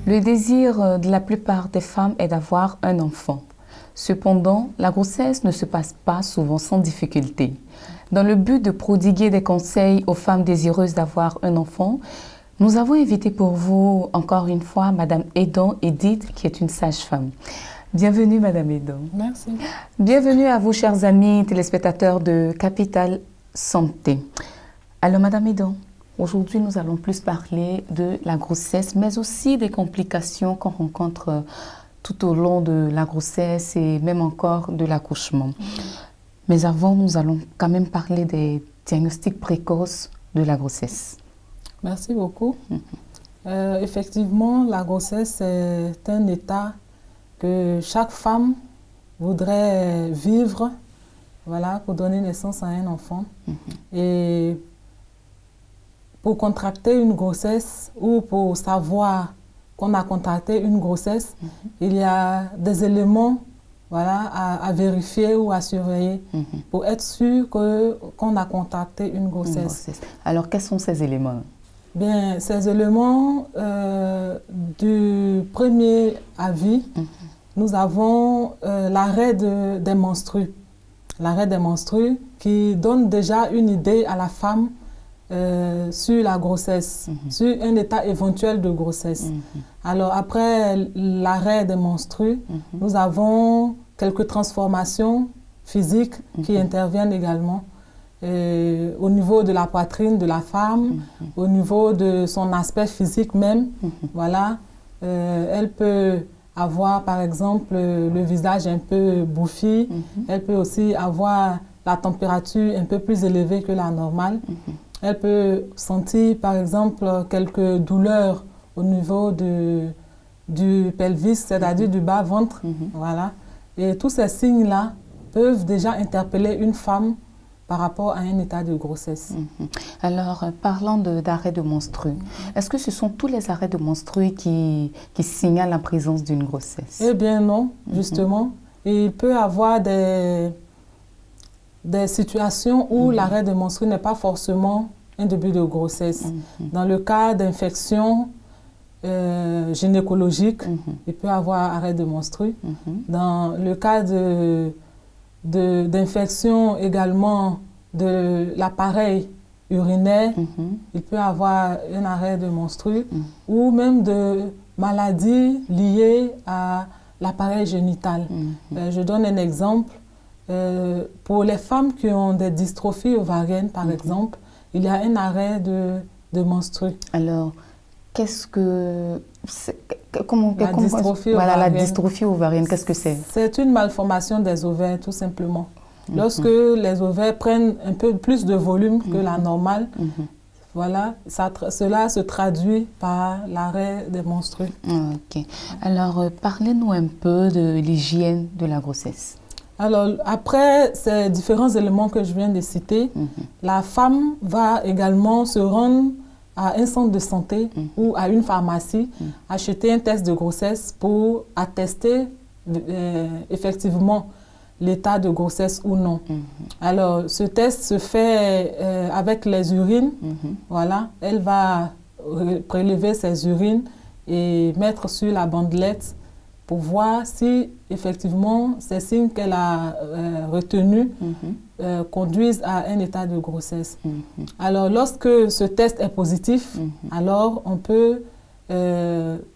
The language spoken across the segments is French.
Le désir de la plupart des femmes est d'avoir un enfant. Cependant, la grossesse ne se passe pas souvent sans difficulté. Dans le but de prodiguer des conseils aux femmes désireuses d'avoir un enfant, nous avons invité pour vous, encore une fois, Madame Edon Edith, qui est une sage-femme. Bienvenue, Madame Edon. Merci. Bienvenue à vous, chers amis téléspectateurs de Capital Santé. Alors, Madame Edon, aujourd'hui, nous allons plus parler de la grossesse, mais aussi des complications qu'on rencontre tout au long de la grossesse et même encore de l'accouchement. Mais avant, nous allons quand même parler des diagnostics précoces de la grossesse. Merci beaucoup. Effectivement, la grossesse est un état que chaque femme voudrait vivre, voilà, pour donner naissance à un enfant. Et pour contracter une grossesse ou pour savoir qu'on a contracté une grossesse, il y a des éléments, voilà, à vérifier ou à surveiller pour être sûr qu'on a contracté une grossesse. Alors, quels sont ces éléments? Bien, ces éléments, du premier avis, nous avons l'arrêt des menstrues. L'arrêt des menstrues qui donne déjà une idée à la femme sur la grossesse, sur un état éventuel de grossesse. Alors après l'arrêt des menstrues, nous avons quelques transformations physiques qui interviennent également au niveau de la poitrine de la femme, au niveau de son aspect physique même. Voilà, elle peut avoir par exemple le visage un peu bouffi, elle peut aussi avoir la température un peu plus élevée que la normale. Elle peut sentir, par exemple, quelques douleurs au niveau du pelvis, c'est-à-dire du bas-ventre. Voilà. Et tous ces signes-là peuvent déjà interpeller une femme par rapport à un état de grossesse. Alors, parlant d'arrêt de menstrues, est-ce que ce sont tous les arrêts de menstrues qui signalent la présence d'une grossesse? Eh bien non, justement. Il peut y avoir des situations où l'arrêt de menstrues n'est pas forcément un début de grossesse. Dans le cas d'infection gynécologique, il peut y avoir arrêt de menstrues. Dans le cas d'infection également de l'appareil urinaire, il peut y avoir un arrêt de menstrues ou même de maladies liées à l'appareil génital. Je donne un exemple. Pour les femmes qui ont des dystrophies ovariennes, par exemple, il y a un arrêt de menstrues. Alors, qu'est-ce que... La dystrophie ovarienne, qu'est-ce que c'est? C'est une malformation des ovaires, tout simplement. Lorsque les ovaires prennent un peu plus de volume que la normale, voilà, cela se traduit par l'arrêt des menstrues. Ok. Alors, parlez-nous un peu de l'hygiène de la grossesse. Alors, après ces différents éléments que je viens de citer, la femme va également se rendre à un centre de santé ou à une pharmacie, acheter un test de grossesse pour attester effectivement l'état de grossesse ou non. Alors, ce test se fait avec les urines. Voilà, elle va prélever ses urines et mettre sur la bandelette pour voir si effectivement ces signes qu'elle a retenus conduisent à un état de grossesse. Alors, lorsque ce test est positif, alors on peut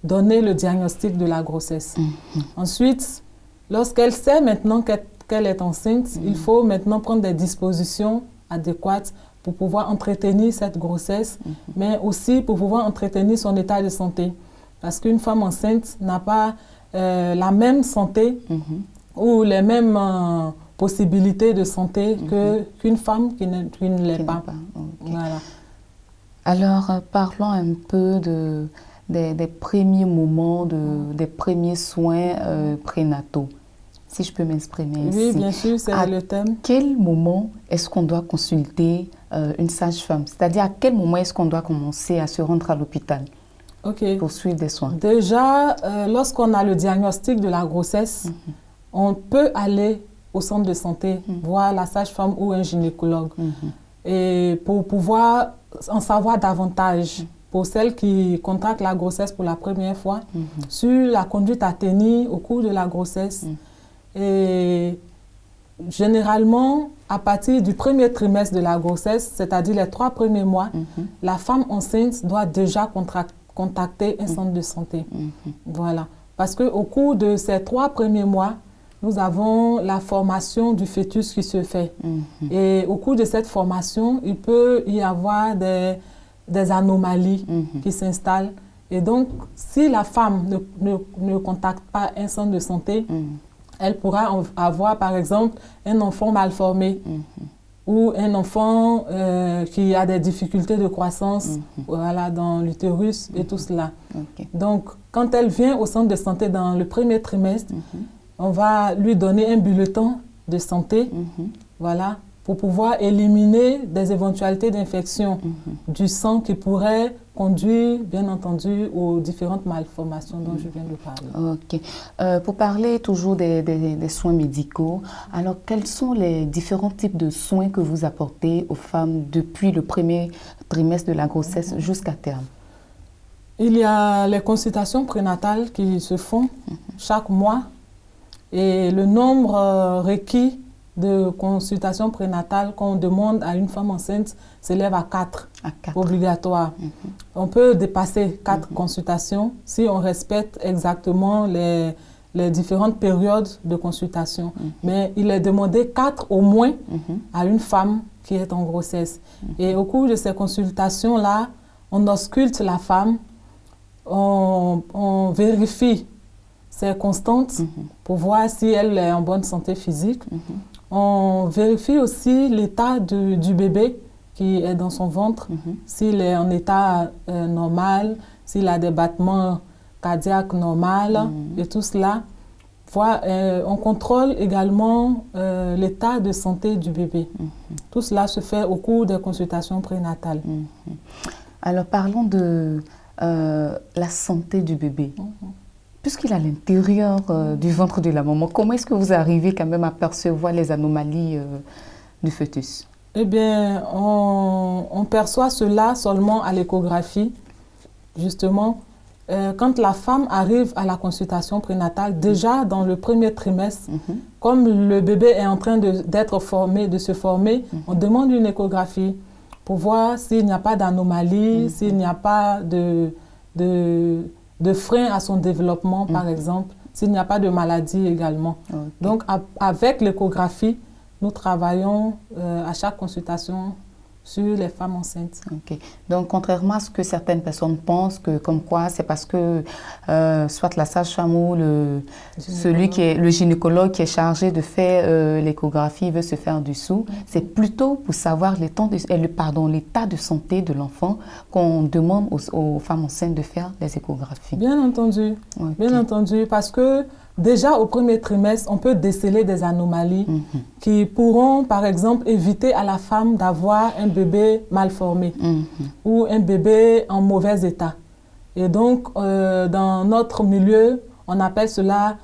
donner le diagnostic de la grossesse. Ensuite, lorsqu'elle sait maintenant qu'elle est enceinte, il faut maintenant prendre des dispositions adéquates pour pouvoir entretenir cette grossesse, mais aussi pour pouvoir entretenir son état de santé. Parce qu'une femme enceinte n'a pas la même santé ou les mêmes possibilités de santé qu'une femme qui ne l'est pas. Voilà. Alors, parlons un peu des premiers moments, des premiers soins prénataux, si je peux m'exprimer ici. Oui, bien sûr, c'est le thème. À quel moment est-ce qu'on doit consulter une sage-femme? C'est-à-dire, à quel moment est-ce qu'on doit commencer à se rendre à l'hôpital? Pour suivre des soins. Déjà, lorsqu'on a le diagnostic de la grossesse, on peut aller au centre de santé, voir la sage-femme ou un gynécologue, et pour pouvoir en savoir davantage pour celles qui contractent la grossesse pour la première fois, sur la conduite à tenir au cours de la grossesse. Et généralement, à partir du premier trimestre de la grossesse, c'est-à-dire les 3 premiers mois, la femme enceinte doit déjà contacter un centre de santé. Voilà. Parce qu'au cours de ces 3 premiers mois, nous avons la formation du fœtus qui se fait. Et au cours de cette formation, il peut y avoir des anomalies qui s'installent. Et donc, si la femme ne contacte pas un centre de santé, elle pourra avoir, par exemple, un enfant mal formé ou un enfant qui a des difficultés de croissance voilà, dans l'utérus et tout cela. Donc, quand elle vient au centre de santé dans le premier trimestre, on va lui donner un bulletin de santé, voilà, pour pouvoir éliminer des éventualités d'infection du sang qui pourraient conduire, bien entendu, aux différentes malformations dont je viens de parler. Ok. Pour parler toujours des soins médicaux, alors quels sont les différents types de soins que vous apportez aux femmes depuis le premier trimestre de la grossesse jusqu'à terme? Il y a les consultations prénatales qui se font chaque mois et le nombre requis de consultations prénatales qu'on demande à une femme enceinte s'élève à 4 obligatoires. On peut dépasser 4 consultations si on respecte exactement les différentes périodes de consultation. Mais il est demandé 4 au moins à une femme qui est en grossesse. Et au cours de ces consultations-là, on ausculte la femme, on vérifie ses constantes pour voir si elle est en bonne santé physique. On vérifie aussi l'état du bébé qui est dans son ventre, s'il est en état normal, s'il a des battements cardiaques normaux et tout cela. On contrôle également l'état de santé du bébé. Tout cela se fait au cours des consultations prénatales. Alors parlons de la santé du bébé. Puisqu'il est à l'intérieur du ventre de la maman, comment est-ce que vous arrivez quand même à percevoir les anomalies du fœtus? Eh bien, on perçoit cela seulement à l'échographie. Justement, quand la femme arrive à la consultation prénatale, déjà dans le premier trimestre, comme le bébé est en train d'être formé, de se former, on demande une échographie pour voir s'il n'y a pas d'anomalie, s'il n'y a pas de frein à son développement, par exemple, s'il n'y a pas de maladie également. Donc, avec l'échographie, nous travaillons à chaque consultation sur les femmes enceintes. Donc, contrairement à ce que certaines personnes pensent, que comme quoi c'est parce que soit la sage-femme ou le gynécologue qui est chargé de faire l'échographie veut se faire dessous, c'est plutôt pour savoir l'état de santé de l'enfant qu'on demande aux femmes enceintes de faire les échographies. Bien entendu, bien entendu, parce que déjà au premier trimestre, on peut déceler des anomalies qui pourront, par exemple, éviter à la femme d'avoir un bébé mal formé ou un bébé en mauvais état. Et donc, dans notre milieu, on appelle cela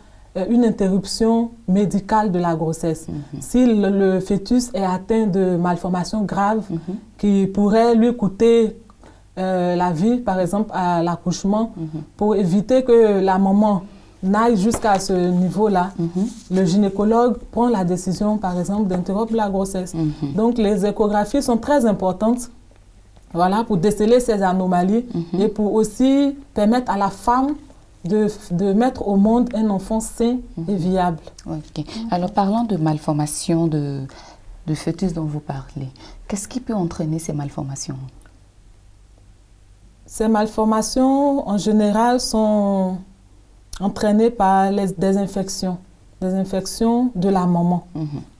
une interruption médicale de la grossesse. Si le fœtus est atteint de malformations graves qui pourraient lui coûter la vie, par exemple, à l'accouchement, pour éviter que la maman n'aille jusqu'à ce niveau-là, le gynécologue prend la décision, par exemple, d'interrompre la grossesse. Donc, les échographies sont très importantes, voilà, pour déceler ces anomalies et pour aussi permettre à la femme de mettre au monde un enfant sain et viable. Alors, parlant de malformations de fœtus dont vous parlez, qu'est-ce qui peut entraîner ces malformations? Ces malformations, en général, sont entraînées par des infections de la maman.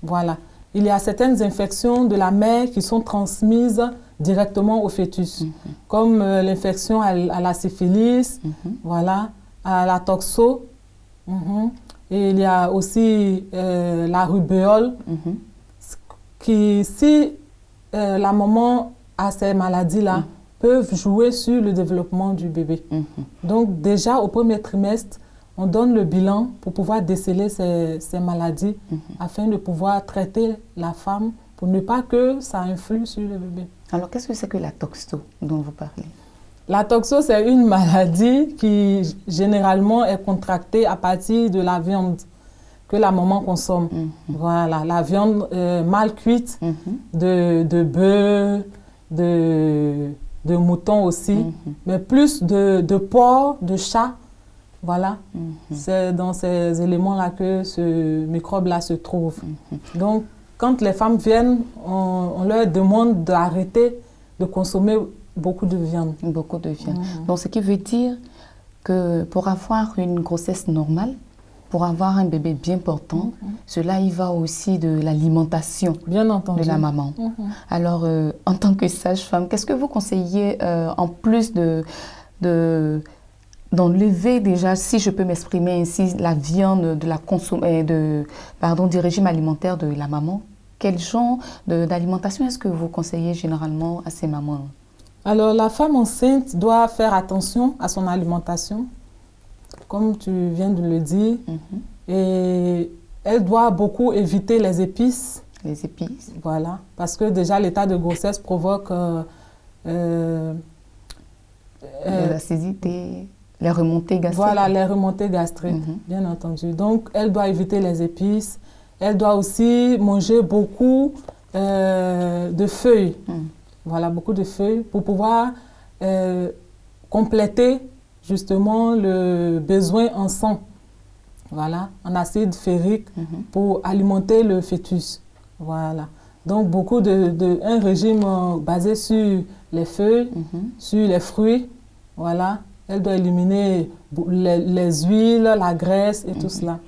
Voilà. Il y a certaines infections de la mère qui sont transmises directement au fœtus, comme l'infection à la syphilis, voilà, à la toxo. Et il y a aussi la rubéole, qui, si la maman a ces maladies-là, peuvent jouer sur le développement du bébé. Donc déjà au premier trimestre, on donne le bilan pour pouvoir déceler ces maladies afin de pouvoir traiter la femme pour ne pas que ça influe sur le bébé. Alors qu'est-ce que c'est que la toxo dont vous parlez? La toxo, c'est une maladie qui généralement est contractée à partir de la viande que la maman consomme. Voilà, la viande mal cuite, de bœuf, de mouton aussi, mais plus de porc, de chat. Voilà, c'est dans ces éléments-là que ce microbe-là se trouve. Donc, quand les femmes viennent, on leur demande d'arrêter de consommer beaucoup de viande. Beaucoup de viande. Donc, ce qui veut dire que pour avoir une grossesse normale, pour avoir un bébé bien portant, cela y va aussi de l'alimentation de la maman. Alors, en tant que sage-femme, qu'est-ce que vous conseillez en plus d'enlever déjà, si je peux m'exprimer ainsi, la viande du régime alimentaire de la maman? Quel genre d'alimentation est-ce que vous conseillez généralement à ces mamans? Alors, la femme enceinte doit faire attention à son alimentation, comme tu viens de le dire, et elle doit beaucoup éviter les épices. Les épices. Voilà, parce que déjà l'état de grossesse provoque l'acidité, les remontées gastriques. Voilà, les remontées gastriques, bien entendu. Donc, elle doit éviter les épices. Elle doit aussi manger beaucoup de feuilles. Voilà, beaucoup de feuilles pour pouvoir compléter justement le besoin en sang. Voilà, en acide ferrique pour alimenter le fœtus. Voilà. Donc, un régime basé sur les feuilles, sur les fruits. Voilà. Elle doit éliminer les huiles, la graisse et tout cela.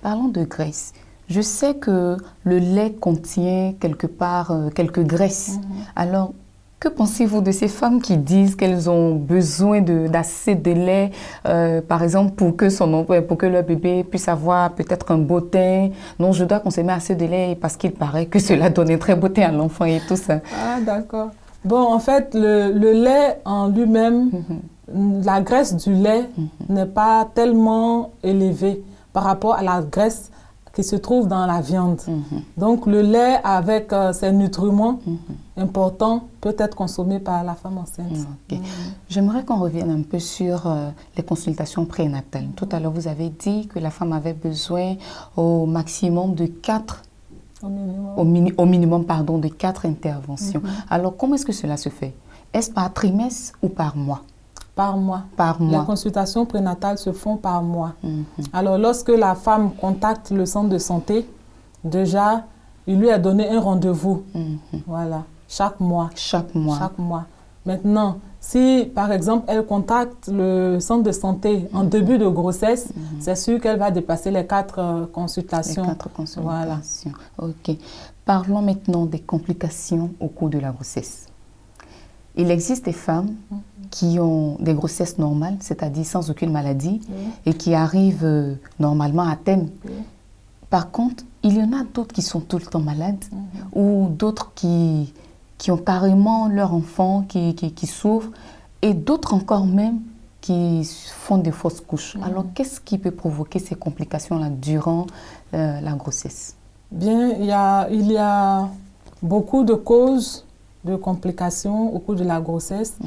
Parlons de graisse. Je sais que le lait contient quelque part quelques graisses. Alors, que pensez-vous de ces femmes qui disent qu'elles ont besoin d'assez de lait, par exemple, pour que leur bébé puisse avoir peut-être un beau teint? Non, je dois consommer assez de lait parce qu'il paraît que cela donne un très beau teint à l'enfant et tout ça. Ah, d'accord. Bon, en fait, le lait en lui-même, la graisse du lait n'est pas tellement élevée par rapport à la graisse qui se trouve dans la viande. Donc, le lait avec ses nutriments importants peut être consommé par la femme enceinte. J'aimerais qu'on revienne un peu sur les consultations prénatales. Tout à l'heure, vous avez dit que la femme avait besoin au maximum de 4 de 4 interventions. Alors, comment est-ce que cela se fait? Est-ce par trimestre ou par mois? Par mois. Par mois. Les consultations prénatales se font par mois. Alors, lorsque la femme contacte le centre de santé, déjà, il lui a donné un rendez-vous. Voilà, chaque mois. Chaque mois. Chaque mois. Maintenant, si, par exemple, elle contacte le centre de santé en début de grossesse, c'est sûr qu'elle va dépasser les 4 consultations. Les 4 consultations. Voilà. OK. Parlons maintenant des complications au cours de la grossesse. Il existe des femmes qui ont des grossesses normales, c'est-à-dire sans aucune maladie, et qui arrivent normalement à terme. Par contre, il y en a d'autres qui sont tout le temps malades, ou d'autres qui ont carrément leur enfant qui souffre, et d'autres encore même qui font des fausses couches. Alors, qu'est-ce qui peut provoquer ces complications-là durant la grossesse? Bien, il y a beaucoup de causes de complications au cours de la grossesse.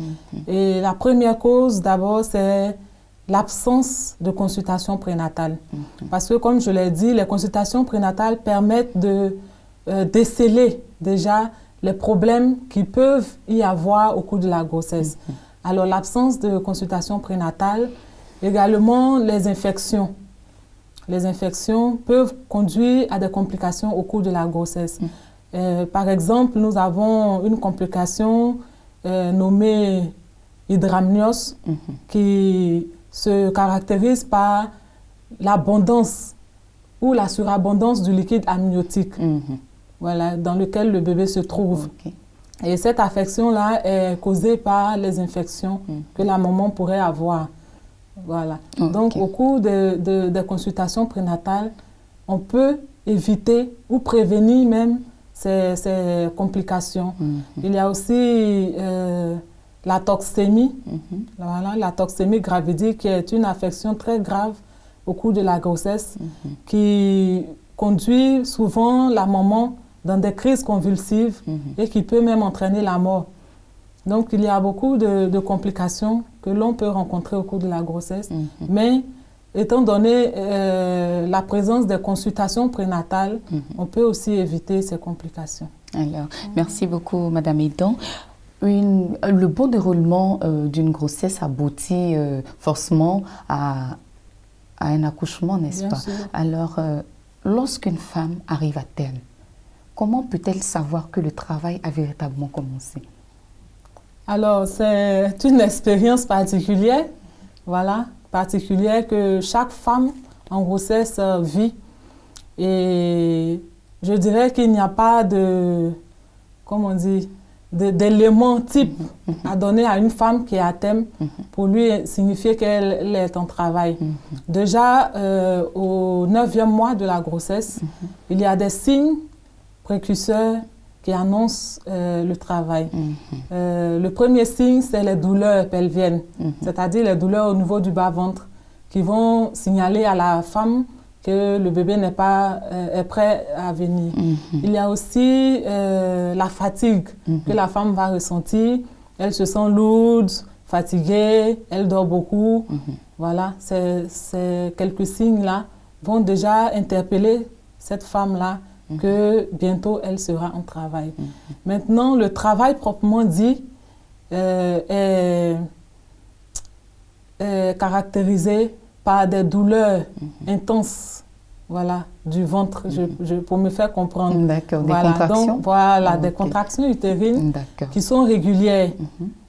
Et la première cause, d'abord, c'est l'absence de consultation prénatale. Parce que, comme je l'ai dit, les consultations prénatales permettent de déceler déjà les problèmes qui peuvent y avoir au cours de la grossesse. Alors, l'absence de consultation prénatale, également les infections. Les infections peuvent conduire à des complications au cours de la grossesse. Par exemple, nous avons une complication nommée hydramnios qui se caractérise par l'abondance ou la surabondance du liquide amniotique, voilà, dans lequel le bébé se trouve. Et cette affection-là est causée par les infections que la maman pourrait avoir. Voilà. Donc, au cours des consultations prénatales, on peut éviter ou prévenir même ces complications. Il y a aussi la toxémie, voilà, la toxémie gravidique, qui est une affection très grave au cours de la grossesse, qui conduit souvent la maman dans des crises convulsives et qui peut même entraîner la mort. Donc, il y a beaucoup de complications que l'on peut rencontrer au cours de la grossesse. Mais étant donné la présence des consultations prénatales, on peut aussi éviter ces complications. Alors, merci beaucoup, Madame Edon. Le bon déroulement d'une grossesse aboutit forcément à un accouchement, n'est-ce pas? Sûr. Alors, lorsqu'une femme arrive à terme, comment peut-elle savoir que le travail a véritablement commencé? Alors, c'est une expérience particulière, voilà, particulière que chaque femme en grossesse vit. Et je dirais qu'il n'y a pas de, comment on dit, d'élément type à donner à une femme qui est à terme pour lui signifier qu'elle est en travail. Déjà, au 9e mois de la grossesse, il y a des signes précurseurs qui annoncent le travail. Le premier signe, c'est les douleurs pelviennes, c'est-à-dire les douleurs au niveau du bas-ventre qui vont signaler à la femme que le bébé est prêt à venir. Il y a aussi la fatigue que la femme va ressentir. Elle se sent lourde, fatiguée, elle dort beaucoup. Voilà, ces quelques signes-là vont déjà interpeller cette femme-là que bientôt elle sera en travail. Maintenant, le travail proprement dit est caractérisé par des douleurs intenses, voilà, du ventre, pour me faire comprendre. D'accord, voilà, des contractions. Donc, voilà, des contractions utérines qui sont régulières.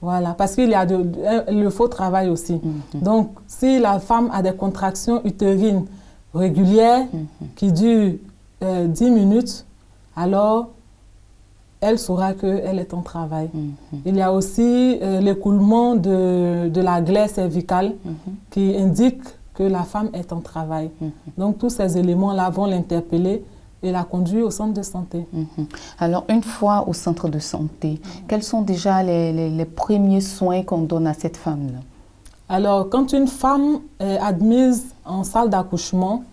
Voilà, parce qu'il y a le faux travail aussi. Donc, si la femme a des contractions utérines régulières qui durent 10 minutes, alors elle saura qu'elle est en travail. Il y a aussi l'écoulement de la glaire cervicale qui indique que la femme est en travail. Donc, tous ces éléments-là vont l'interpeller et la conduire au centre de santé. Alors, une fois au centre de santé, quels sont déjà les premiers soins qu'on donne à cette femme-là? Alors, quand une femme est admise en salle d'accouchement,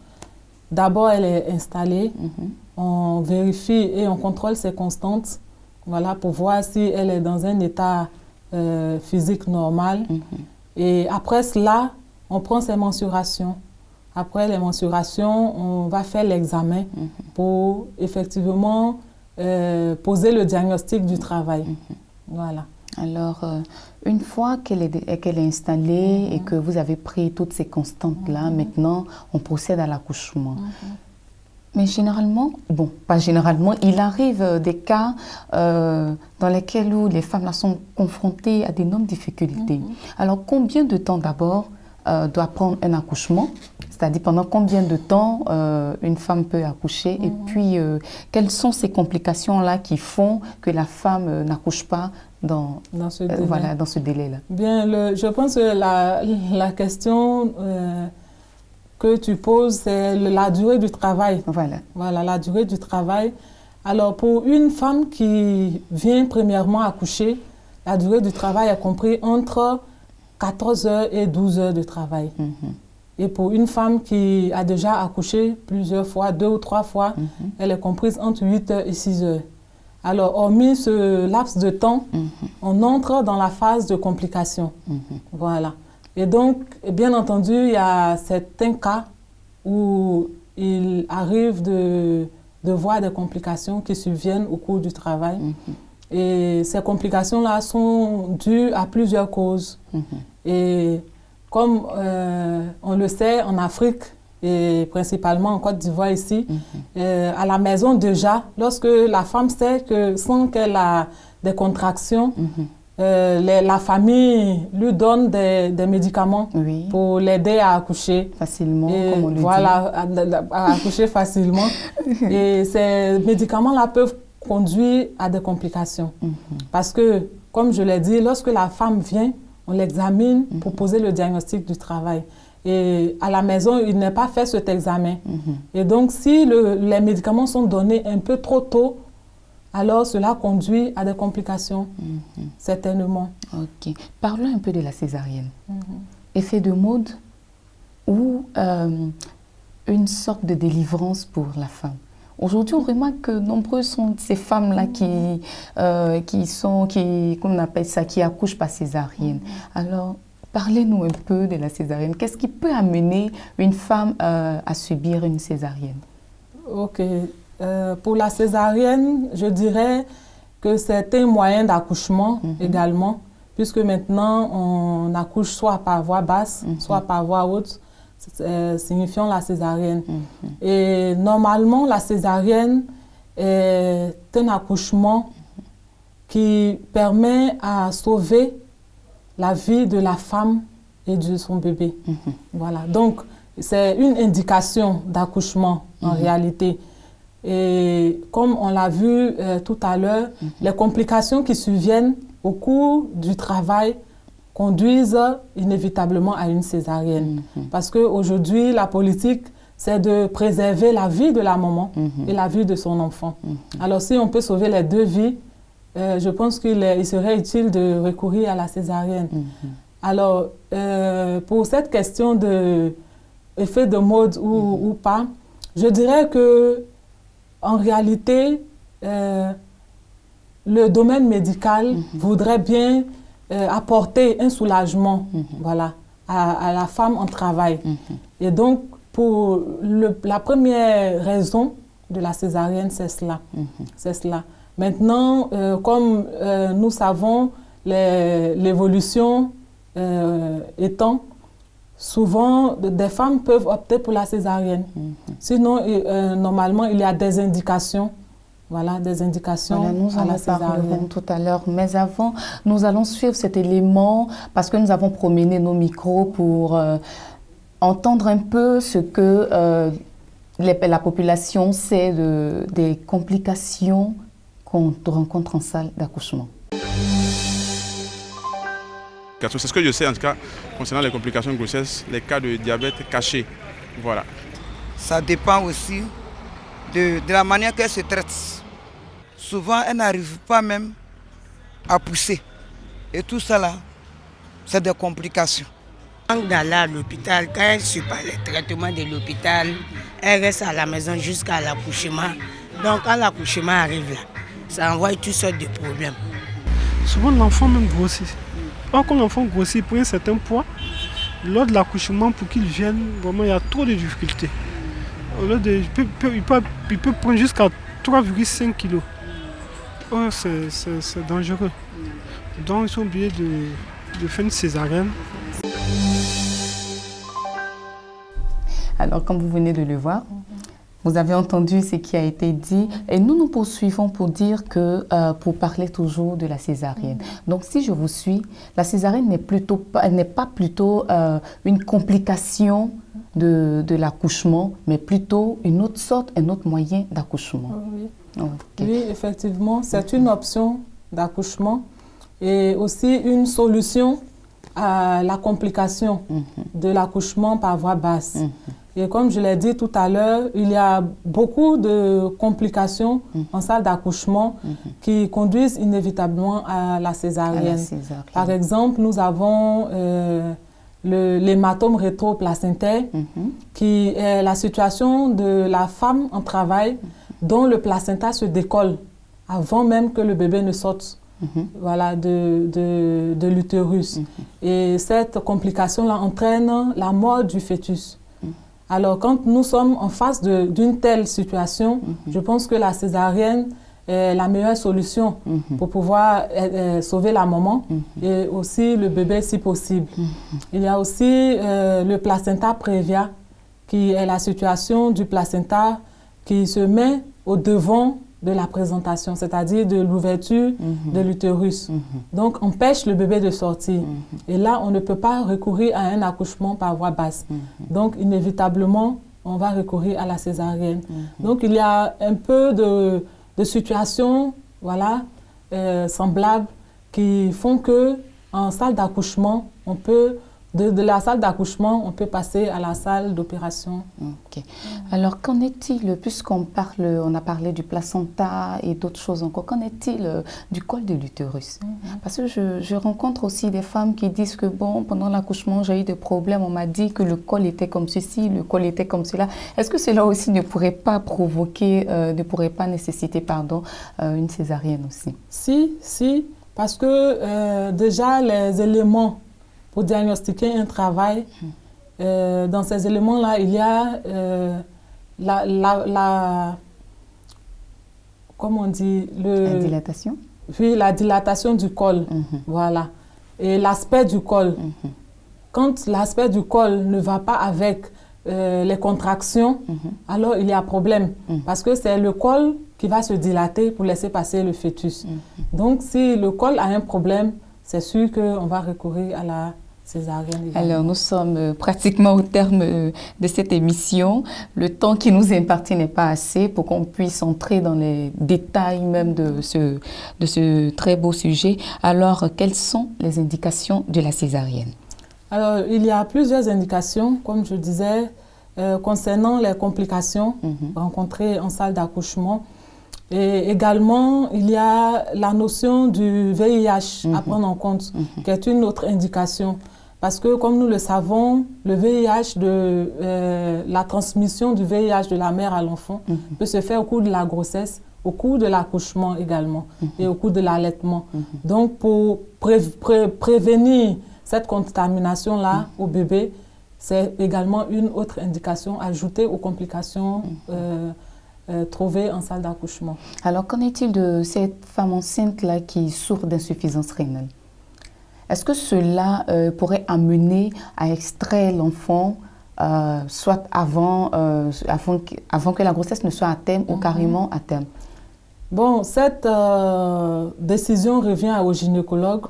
d'abord, elle est installée. On vérifie et on contrôle ses constantes, voilà, pour voir si elle est dans un état physique normal. Et après cela, on prend ses mensurations. Après les mensurations, on va faire l'examen pour effectivement poser le diagnostic du travail. Voilà. Alors, une fois qu'elle est installée et que vous avez pris toutes ces constantes-là, maintenant, on procède à l'accouchement. Mais généralement, bon, pas généralement, il arrive des cas dans lesquels où les femmes là, sont confrontées à d'énormes difficultés. Alors, combien de temps d'abord doit prendre un accouchement? C'est-à-dire pendant combien de temps une femme peut accoucher? Et puis, quelles sont ces complications-là qui font que la femme n'accouche pas dans ce délai. Voilà, dans ce délai-là? Bien, je pense que la question que tu poses, c'est la durée du travail. Voilà, la durée du travail. Alors, pour une femme qui vient premièrement accoucher, la durée du travail est comprise entre 14 heures et 12 heures de travail. Et pour une femme qui a déjà accouché plusieurs fois, 2 ou 3 fois, elle est comprise entre 8 heures et 6 heures. Alors, hormis ce laps de temps, on entre dans la phase de complication. Voilà. Et donc, bien entendu, il y a certains cas où il arrive de voir des complications qui surviennent au cours du travail. Et ces complications-là sont dues à plusieurs causes. Et comme on le sait, en Afrique, et principalement en Côte d'Ivoire ici, à la maison déjà, lorsque la femme sait que sans qu'elle a des contractions, la famille lui donne des médicaments pour l'aider à accoucher. Facilement, et comme on le voilà, dit. À accoucher facilement. Et ces médicaments-là peuvent conduire à des complications. Parce que, comme je l'ai dit, lorsque la femme vient, on l'examine pour poser le diagnostic du travail. Et à la maison, il n'est pas fait cet examen. Et donc, si les médicaments sont donnés un peu trop tôt, alors cela conduit à des complications, certainement. Ok. Parlons un peu de la césarienne. Effet de mode ou une sorte de délivrance pour la femme. Aujourd'hui, on remarque que nombreuses sont ces femmes-là qu'on appelle ça, qui accouchent par césarienne. Alors, parlez-nous un peu de la césarienne. Qu'est-ce qui peut amener une femme à subir une césarienne? Ok. Pour la césarienne, je dirais que c'est un moyen d'accouchement également, puisque maintenant, on accouche soit par voie basse, soit par voie haute, signifiant la césarienne. Et normalement, la césarienne est un accouchement qui permet à sauver la vie de la femme et de son bébé. Voilà. Donc, c'est une indication d'accouchement en réalité. Et comme on l'a vu tout à l'heure, les complications qui surviennent au cours du travail conduisent inévitablement à une césarienne. Parce qu'aujourd'hui, la politique, c'est de préserver la vie de la maman et la vie de son enfant. Alors, si on peut sauver les deux vies, je pense qu'il serait utile de recourir à la césarienne. Alors, pour cette question d'effet de mode ou pas, je dirais que en réalité, le domaine médical voudrait bien apporter un soulagement voilà, à la femme en travail. Et donc, pour la première raison de la césarienne, c'est cela. C'est cela. Maintenant, comme nous savons, l'évolution étant, souvent, des femmes peuvent opter pour la césarienne. Sinon, normalement, il y a des indications. Voilà, des indications voilà, nous à la en parlerons césarienne. tout à l'heure. Mais avant, nous allons suivre cet élément parce que nous avons promené nos micros pour entendre un peu ce que la population sait des complications qu'on rencontre en salle d'accouchement. C'est ce que je sais en tout cas concernant les complications de grossesse, les cas de diabète caché. Voilà. Ça dépend aussi de la manière qu'elle se traite. Souvent, elle n'arrive pas même à pousser. Et tout ça là, c'est des complications. Quand elle est à l'hôpital, quand elle suit pas les traitements de l'hôpital, elle reste à la maison jusqu'à l'accouchement. Donc quand l'accouchement arrive là, ça envoie toutes sortes de problèmes. Souvent l'enfant même grossit. Or, quand l'enfant grossit, il prend un certain poids. Lors de l'accouchement, pour qu'il vienne, vraiment il y a trop de difficultés. Il peut prendre jusqu'à 3,5 kg. Oh, c'est dangereux. Donc ils sont obligés de faire une césarienne. Alors, comme vous venez de le voir, vous avez entendu ce qui a été dit et nous poursuivons pour dire que, pour parler toujours de la césarienne. Donc, si je vous suis, la césarienne n'est pas plutôt une complication de l'accouchement, mais plutôt un autre moyen d'accouchement. Oui. Okay. Oui, effectivement, c'est une option d'accouchement et aussi une solution à la complication de l'accouchement par voie basse. Et comme je l'ai dit tout à l'heure, il y a beaucoup de complications en salle d'accouchement qui conduisent inévitablement à la césarienne. Par exemple, nous avons l'hématome rétroplacentaire qui est la situation de la femme en travail dont le placenta se décolle avant même que le bébé ne sorte voilà, de l'utérus. Et cette complication-là entraîne la mort du fœtus. Alors, quand nous sommes en face d'une telle situation, je pense que la césarienne est la meilleure solution pour pouvoir sauver la maman et aussi le bébé si possible. Il y a aussi le placenta prévia, qui est la situation du placenta qui se met au devant de la présentation, c'est-à-dire de l'ouverture de l'utérus. Donc, empêche le bébé de sortir. Et là, on ne peut pas recourir à un accouchement par voie basse. Donc, inévitablement, on va recourir à la césarienne. Donc, il y a un peu de situations voilà, semblables qui font qu'en salle d'accouchement, on peut de la salle d'accouchement, on peut passer à la salle d'opération. Ok. Alors, qu'en est-il, puisqu'on on a parlé du placenta et d'autres choses encore, qu'en est-il du col de l'utérus? Parce que je rencontre aussi des femmes qui disent que, bon, pendant l'accouchement, j'ai eu des problèmes, on m'a dit que le col était comme ceci, le col était comme cela. Est-ce que cela aussi ne pourrait pas provoquer, ne pourrait pas nécessiter, pardon, une césarienne aussi? Si, parce que déjà, les éléments pour diagnostiquer un travail, dans ces éléments-là, il y a comment on dit, la dilatation? Oui, la dilatation du col, voilà. Et l'aspect du col. Quand l'aspect du col ne va pas avec les contractions, alors il y a problème. Parce que c'est le col qui va se dilater pour laisser passer le fœtus. Donc, si le col a un problème, c'est sûr qu'on va recourir à la césarienne. Alors, nous sommes pratiquement au terme de cette émission. Le temps qui nous est imparti n'est pas assez pour qu'on puisse entrer dans les détails même de ce très beau sujet. Alors, quelles sont les indications de la césarienne? Alors, il y a plusieurs indications, comme je disais, concernant les complications rencontrées en salle d'accouchement. Et également, il y a la notion du VIH à prendre en compte, qui est une autre indication. Parce que, comme nous le savons, le VIH, la transmission du VIH de la mère à l'enfant peut se faire au cours de la grossesse, au cours de l'accouchement également, et au cours de l'allaitement. Donc, pour prévenir cette contamination-là au bébé, c'est également une autre indication ajoutée aux complications trouvées en salle d'accouchement. Alors, qu'en est-il de cette femme enceinte-là qui souffre d'insuffisance rénale? Est-ce que cela pourrait amener à extraire l'enfant, soit avant que la grossesse ne soit à terme ou carrément à terme? Bon, cette décision revient au gynécologue.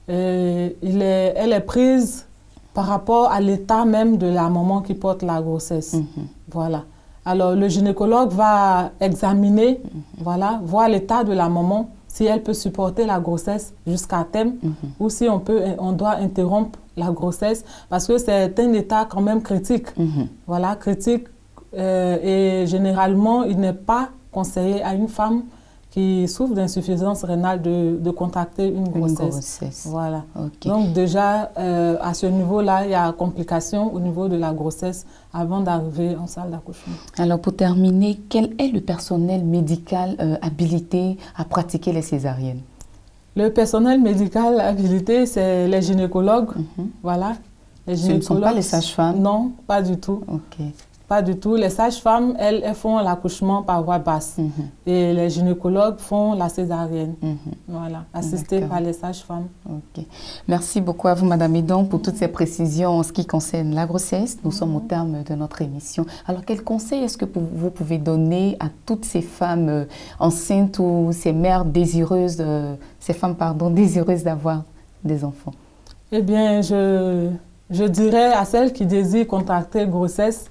Elle est prise par rapport à l'état même de la maman qui porte la grossesse. Voilà. Alors, le gynécologue va examiner, voilà, voir l'état de la maman, si elle peut supporter la grossesse jusqu'à terme ou si on doit interrompre la grossesse parce que c'est un état quand même critique. Voilà, critique. Et généralement, il n'est pas conseillé à une femme qui souffre d'insuffisance rénale de contracter une grossesse. Voilà. Okay. Donc déjà, à ce niveau-là, il y a complications au niveau de la grossesse avant d'arriver en salle d'accouchement. Alors pour terminer, quel est le personnel médical habilité à pratiquer les césariennes? Le personnel médical habilité, c'est les gynécologues. Voilà. Les gynécologues, ce ne sont pas les sages-femmes? Non, pas du tout. Ok. Pas du tout. Les sages-femmes, elles font l'accouchement par voie basse. Et les gynécologues font la césarienne. Voilà, assistées par les sages-femmes. Ok. Merci beaucoup à vous, Madame Edon, pour toutes ces précisions en ce qui concerne la grossesse. Nous sommes au terme de notre émission. Alors, quel conseil est-ce que vous pouvez donner à toutes ces femmes enceintes ou ces mères désireuses, désireuses d'avoir des enfants? Eh bien, je dirais à celles qui désirent contracter grossesse,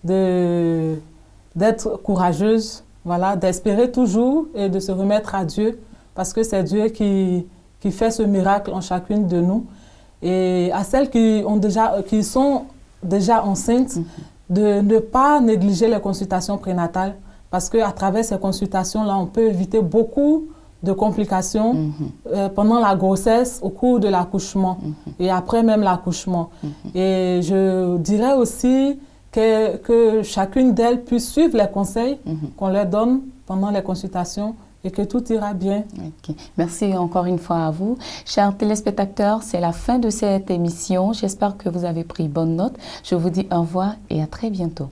d'être courageuse, voilà, d'espérer toujours et de se remettre à Dieu parce que c'est Dieu qui fait ce miracle en chacune de nous. Et à celles qui sont déjà enceintes, de ne pas négliger les consultations prénatales parce qu'à travers ces consultations-là, on peut éviter beaucoup de complications pendant la grossesse, au cours de l'accouchement et après même l'accouchement. Et je dirais aussi que chacune d'elles puisse suivre les conseils qu'on leur donne pendant les consultations et que tout ira bien. Okay. Merci encore une fois à vous. Chers téléspectateurs, c'est la fin de cette émission. J'espère que vous avez pris bonne note. Je vous dis au revoir et à très bientôt.